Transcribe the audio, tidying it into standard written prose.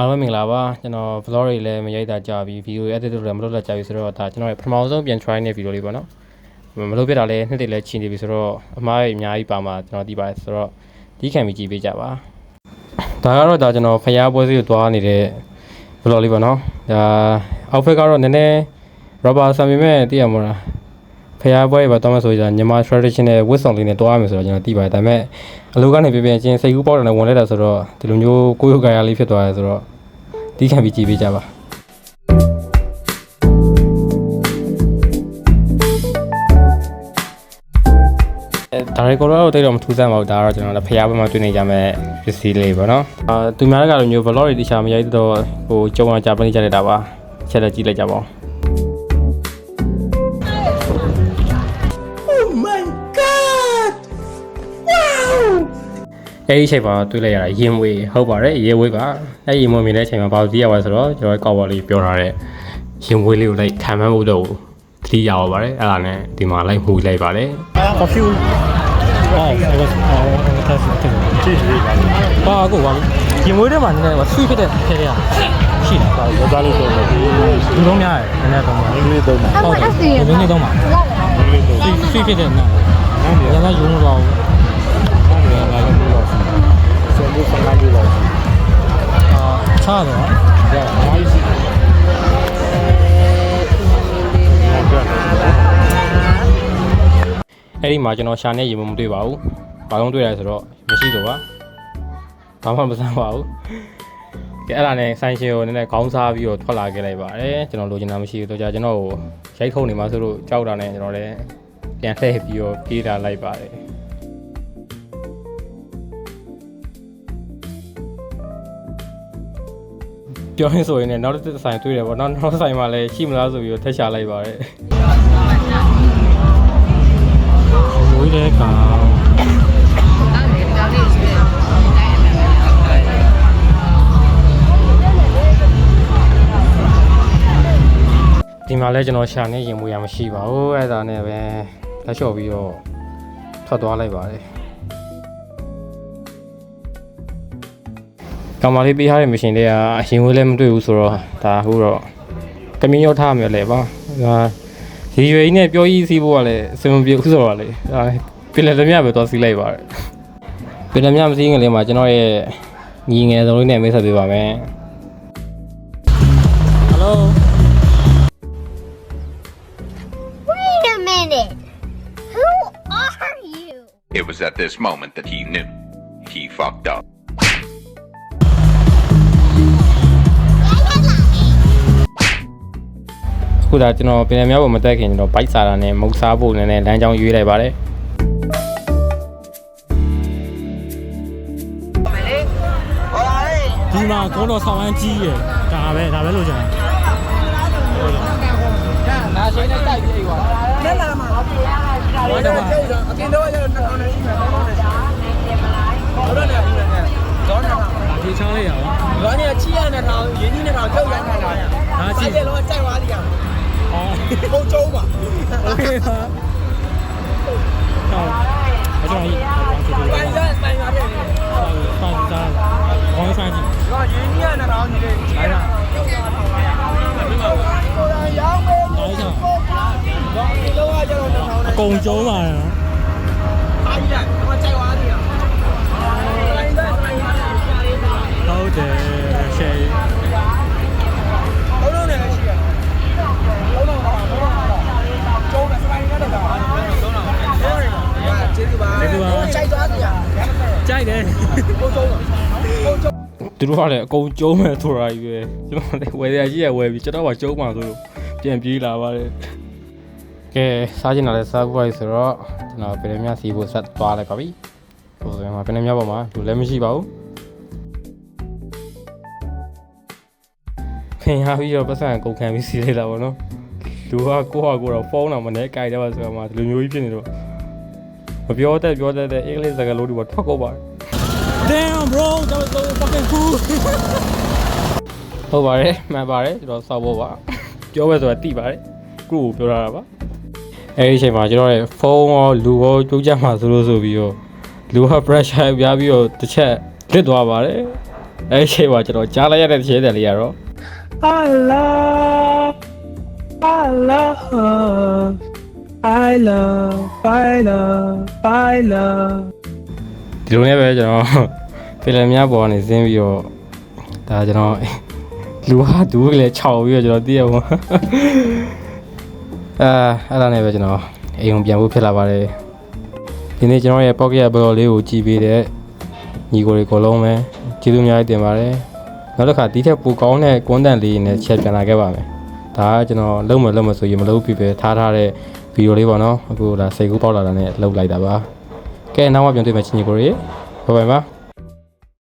အားလုံးမင်္ဂလာပါကျွန်တော် vlog တွေလည်းမရိုက်တာကြာပြီ video edit တွေလည်းမလုပ်တာကြာပြီဆိုတော့ဒါကျွန်တော်ရဲ့ပထမဆုံးပြန် try နေ video လေးပေါ့နော်မလုပ်ပြတာလည်းနှစ်တည်းလည်းချင်းနေပြီဆိုတော့အမားကြီးအများကြီးပါမှာကျွန်တော်သိပါတယ်ဆိုတော့ဒီခံပြီးကြည့်ပေးကြပါဒါကတော့ဒါကျွန်တော်ဖျားပွဲစီကိုသွားနေတဲ့ vlog လေးပေါ့နော်ဒါ outfit ကတော့နည်းနည်း rubber ဆံပေမဲ့သိရမလားဖျားပွဲပဲတော့မှဆိုကြမြန်မာ traditional ဝတ်ဆောင်လေးနဲ့တွားရမယ်ဆိုတော့ကျွန်တော်သိပါတယ်ဒါပေမဲ့အလုပ်ကနေပြချင်းစိတ်ကူးပေါက်တယ်နဲ့ဝင်လိုက်တာဆိုတော့ဒီလိုမျိုးကိုယ်ရုပ်ကာယလေးဖြစ်သွားတယ်ဆိုတော့ဒီခံပြီးကြည့်ပေးကြပါဒါရီကိုတော့တိတ်တော့မထူးဆန်းပါဘူးဒါကတော့ကျွန်တော်ဖျားပွဲမှာတွေ့နေကြမယ်ပစ္စည်းလေးပေါ့နော်သူများကလည်းမျိုး vlog တွေတခြားမရိုက်တော့ဟိုကြုံအောင်ကြာပနေကြရတာပါချက်လက်ကြည့်လိုက်ကြပါဦးအဲ့ဒီချိန်မှာတွေ့လိုက်ရတာရင်မွေးဟုတ်ပါတယ်ရေဝေးပါအဲ့ရင်မွေးမြင်တဲ့အချိန်မှာဘာလို့သိရပါလဲဆိုတော့ကျွန်တော်ကောက်ပါလေးပြောထားတဲ့ရင်မွေးလေးကိုလိုက်ခံမှန်းဖို့တော့သတိရပါပါတယ်အဲ့ဒါနဲ့ဒီမှာလိုက်မှုလိုက်ပါတယ် coffee ဘာကိုပါရင်မွေးထဲမှာနည်းနည်းဆွေးဖြစ်တဲ့ထဲရရှိတာပါရောသားလေးတော့လူလုံးများတယ်နည်းနည်းတော့အင်္ဂလိပ်တော့ဟုတ်တယ်လူလုံးတော့မှာဆွေးဖြစ်တဲ့နားရတာရုံးတော့差的啊，အဲ့ဒီမှာကျွန်တော်ရှာနေရေမတွေ့ပါဘူး။ဘာလို့တွေ့ရလဲဆိုတော့မရှိတော့ပါ။ဘာမှမစမ်းပါဘူး။ကဲအဲ့ဒါနဲ့ဆိုင်ရှင်ကိုနည်းနည်းခေါင်းစားပြီးတော့ထွက်လာခဲ့လိုက်ပါတယ်။ကျွန်တော်လိုချင်တာမရှိဘူးတော့ကြာကျွန်တော်ကိုရိုက်ခုံနေမှာဆိုလို့ကြောက်တာနဲ့ကျွန်တော်လည်းပြန်လှည့်ပြီးတော့ပြေးလာလိုက်ပါတယ်။ပြောရင်းဆိုရင်လည်းနောက်တစ်ဆိုင်တွေ့တယ်ပေါ့နောက်ဆိုင်မှာလည်းရှိမလားဆိုပြီးတော့ထက်ရှာလိုက်ပါတယ်ဝိတဲ့ကောင်ဒီမှာလည်းကျွန်တော်ရှာနေရင်မွေးရမရှိပါဘူးအဲ့ဒါနဲ့ပဲလက်လျှော့ပြီးတော့ထွက်သွားလိုက်ပါတယ်ကောင်မလေးပေးထားတဲ့မရှင်တွေကအရင်ဝေးလည်းမတွေ့ဘူးဆိုတော့ဒါဟိုတော့ကမြင်းရောက်ထားမယ်လေပါဒါရေရွယ်ကြီးနဲ့ပြောကြီးစီးဖို့ကလည်းအစမပြေဘူးဆိုတော့လေဒါပြည်လက်သမျှပဲသွားစီးလိုက်ပါတယ်ပြည်လက်သမျှမစီးငယ်လေးမှာကျွန်တော်ရဲ့ညီငယ်ဆုံးလေးနဲ့မိတ်ဆက်ပေးပါမယ် Hello Wait a minute Who are you It was at this moment that he knew he fucked upခုဒါကျွန်တော်ပြင်များပေါ်မတက်ခင်ကျွန်တော်ဘိုက်စာတာနဲ့မုတ်စားဖို့နည်းနည်းလမ်းကြောင်းရွေးလိုက်ပါတယ်ဒီမှာကုန်းတော်ဆောင်ဝမ်းကြီးရယ်ဒါပဲလို့ကျွန်တော်နာရှိနေတိုက်ပြေးကွာလက်လာမှာဟုတ်တယ်အတင်းတော့ရတော့2000နဲ့ရှိမှာဟုတ်တယ်လေဦးလည်းဇောနာဒီချောင်းလေးရအောင်ဇောနေချီရတဲ့ထောင်ရင်းကြီးနဲ့ထောင်ထုတ်ရခိုင်းတာဒါချီတယ်လို့ကြိုက်သွားလိမ့်မယ်ဟောကျုံးပါโอเคပါဟုတ်အကြောင်းကြီးပိုင်စားပိုင်ရတယ်ပိုင်စားဘောင်းစားကြည့်တော့ရင်းကြီးက2000ကြီးလေးချီတာရောင်းမယ်တော့ဒီလောကကျတော့2000နဲ့အကုန်ကျုံးပါလားအားကြီးတော့ကြိုက်သွားလိမ့်မယ်ဟုတ်တယ်ရှယ်လုံးလုံးနဲ့လည်းရှိရလုံးလုံးပါကျုံးတယ်စပိုင်းနဲ့တော့လုံးလုံးကျေးဇူးပါကြိုက်သွားကြကြိုက်တယ်ကိုကျုံးသူတို့ကလည်းအကုန်ကျုံးမယ်ဆိုတာကြီးပဲကျွန်တော်လည်းဝယ်ရရှိရဝယ်ပြီးကျွန်တော်ကကျုံးမှာဆိုလို့ပြန်ပြေးလာပါတယ်ကဲစားချင်တာလည်းစားဖို့ရဆိုတော့ကျွန်တော်ပြည်မြစီဖို့ဆက်သွားလိုက်ပါပြီဟိုဆိုရင်ပြည်မြပေါ်မှာလူလည်းမရှိပါဘူးခင်ရပြီးတော့ပတ်စံကုန်ခံပြီးစီးလိုက်တာပေါ့နော်လူကကိုယ့်ဟာကိုယ်တော့ဖုန်းတော့မနေကြိုက်တယ်ပါဆိုတော့မှဒီလိုမျိုးကြီးဖြစ်နေတော့မပြောတတ်အင်္ဂလိပ်စကားလုံးတွေထွက်ကုန်ပါတယ် Damn bro that was so fucking cool ဟုတ်ပါတယ်မှန်ပါတယ်ကျွန်တော်စောက်ဖို့ပါပြောပဲဆိုတာတိပါတယ်ခုကိုပြောတာပါအဲဒီအချိန်မှာကျွန်တော်ရဲ့ဖုန်းရောလူရောကြိုးကြမှာဆိုလို့ဆိုပြီးတော့လူက pressure ပြပြီးတော့တစ်ချက်လစ်သွားပါတယ် အဲ့ဒီမှာကျွန်တော်ကြားလိုက်ရတဲ့ခြေတယ်လေးကတော့ I love I love I love I love I love ဒီလိုနဲ့ပဲကျွန်တော်ဖီလန်များပေါ်ကနေဆင်းပြီးတော့ဒါကျွန်တော်လူဟာဒူးကလေးခြောက်ပြီးတော့ကျွန်တော်သိရပါဘူးအဲ့ဒါနဲ့ပဲကျွန်တော်အိမ်ုံပြန်ဖို့ဖြစ်လာပါတယ်ဒီနေ့ကျွန်တော်ရဲ့ pocket ဘလော့လေးကိုကြည့်ပေးတဲ့ညီကိုတွေအကုန်လုံးပဲကျေးဇူးအများကြီးတင်ပါတယ်နောက်တစ်ခါဒီထက်ပိုကောင်းတဲ့ content လေးနဲ့ချက်ပြန်လာခဲ့ပါမယ်ဒါကကျွန်တော်လုံးမဆိုရင်မလုပ်ပြီပဲထားတဲ့ဗီဒီယိုလေးပေါ့နော်အခုဒါစိတ်ကူးပေါက်လာတာနဲ့လုပ်လိုက်တာပါကဲနောက်မှပြန်တွေ့မယ်ချင်းညီကိုတွေဘိုင်ဘိုင်ပါ